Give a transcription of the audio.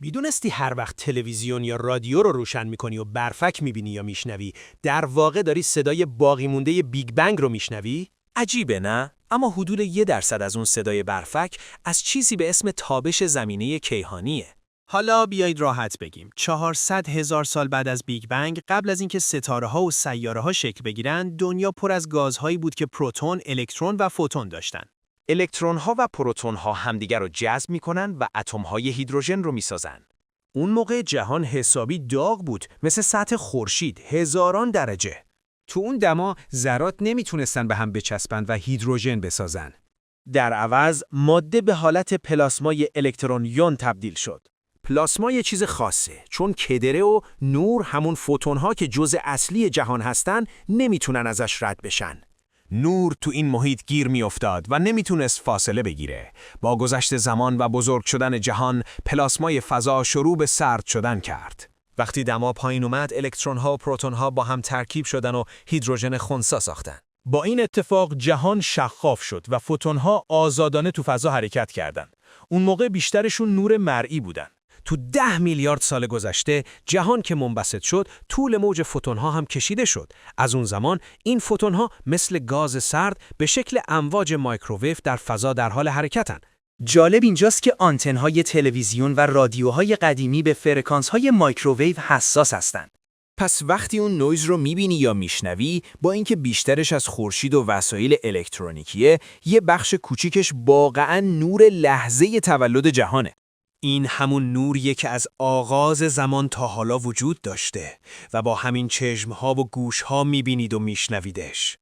میدونستی هر وقت تلویزیون یا رادیو رو روشن میکنی و برفک میبینی یا میشنوی، در واقع داری صدای باقی مونده بیگ بنگ رو میشنوی؟ عجیبه نه؟ اما حدود 1% از اون صدای برفک از چیزی به اسم تابش زمینه کیهانیه. حالا بیایید راحت بگیم 400,000 سال بعد از بیگ بنگ، قبل از اینکه ستاره‌ها و سیاره‌ها شکل بگیرن، دنیا پر از گازهایی بود که پروتون، الکترون و فوتون داشتن. الکترون‌ها و پروتون‌ها همدیگر رو جذب می‌کنن و اتم‌های هیدروژن رو می‌سازن. اون موقع جهان حسابی داغ بود، مثل سطح خورشید، هزاران درجه. تو اون دما ذرات نمیتونستن به هم بچسبن و هیدروژن بسازن. در عوض ماده به حالت پلاسمای الکترون یون تبدیل شد. پلاسما یه چیز خاصه، چون کدره و نور، همون فوتون‌ها که جزء اصلی جهان هستن، نمیتونن ازش رد بشن. نور تو این محیط گیر میافتاد و نمیتونست فاصله بگیره. با گذشت زمان و بزرگ شدن جهان، پلاسمای فضا شروع به سرد شدن کرد. وقتی دما پایین اومد، الکترون‌ها و پروتون‌ها با هم ترکیب شدن و هیدروژن خنثی ساختن. با این اتفاق جهان شفاف شد و فوتون‌ها آزادانه تو فضا حرکت کردند. اون موقع بیشترشون نور مرئی بودن. تو 10 میلیارد سال گذشته جهان که منبسط شد، طول موج فوتون‌ها هم کشیده شد. از اون زمان این فوتون‌ها مثل گاز سرد به شکل امواج مایکروویو در فضا در حال حرکتن. جالب اینجاست که آنتن‌های تلویزیون و رادیوهای قدیمی به فرکانس‌های مایکروویو حساس هستند. پس وقتی اون نویز رو میبینی یا میشنوی، با اینکه بیشترش از خورشید و وسایل الکترونیکیه، یه بخش کوچیکش واقعاً نور لحظه تولد جهانه. این همون نوریه که از آغاز زمان تا حالا وجود داشته و با همین چشمها و گوشها میبینید و میشنویدش.